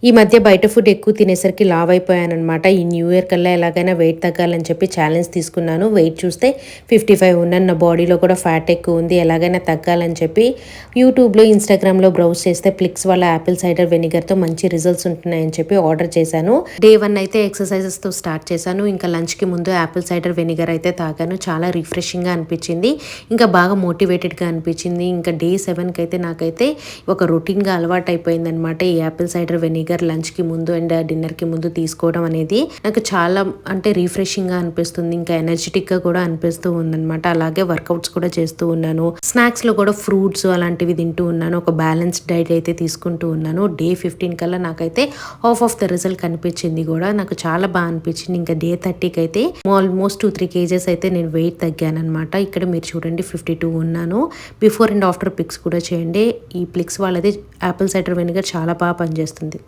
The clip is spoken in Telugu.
ఈ మధ్య బయట ఫుడ్ ఎక్కువ తినేసరికి లావ్ అయిపోయాననమాట. ఈ న్యూ ఇయర్ కల్లా ఎలాగైనా వెయిట్ తగ్గాలని చెప్పి ఛాలెంజ్ తీసుకున్నాను. వెయిట్ చూస్తే 55 ఉన్నాను. నా బాడీలో కూడా ఫ్యాట్ ఎక్కువ ఉంది. ఎలాగైనా తగ్గాలని చెప్పి యూట్యూబ్లో, ఇన్స్టాగ్రామ్లో బ్రౌజ్ చేస్తే ప్లిక్స్ వాళ్ళ యాపిల్ సైడర్ వెనిగర్తో మంచి రిజల్ట్స్ ఉంటున్నాయని చెప్పి ఆర్డర్ చేశాను. డే 1 అయితే ఎక్సర్సైజెస్తో స్టార్ట్ చేశాను. ఇంకా లంచ్కి ముందు యాపిల్ సైడర్ వెనిగర్ అయితే తాగాను. చాలా రిఫ్రెషింగ్గా అనిపించింది. ఇంకా బాగా మోటివేటెడ్గా అనిపించింది. ఇంకా డే 7కి అయితే నాకైతే ఒక రొటీన్గా అలవాటు అయిపోయిందనమాట. ఈ యాపిల్ సైడర్ వెనిగర్ లంచ్కి ముందు అండ్ డిన్నర్కి ముందు తీసుకోవడం అనేది నాకు చాలా అంటే రిఫ్రెషింగ్గా అనిపిస్తుంది. ఇంకా ఎనర్జెటిక్గా కూడా అనిపిస్తూ ఉందన్నమాట. అలాగే వర్కౌట్స్ కూడా చేస్తూ ఉన్నాను. స్నాక్స్లో కూడా ఫ్రూట్స్ అలాంటివి తింటూ ఉన్నాను. ఒక బ్యాలెన్స్డ్ డైట్ అయితే తీసుకుంటూ ఉన్నాను. డే 15 కల్లా నాకైతే హాఫ్ ఆఫ్ ద రిజల్ట్ కనిపించింది కూడా. నాకు చాలా బాగా అనిపించింది. ఇంకా డే 30కి అయితే ఆల్మోస్ట్ 2-3 kgs అయితే నేను వెయిట్ తగ్గాను అనమాట. ఇక్కడ మీరు చూడండి 52 ఉన్నాను. బిఫోర్ అండ్ ఆఫ్టర్ పిక్స్ కూడా చేయండి. ఈ పిక్స్ వాళ్ళది యాపిల్ సైడర్ వెనిగర్ చాలా బాగా పనిచేస్తుంది.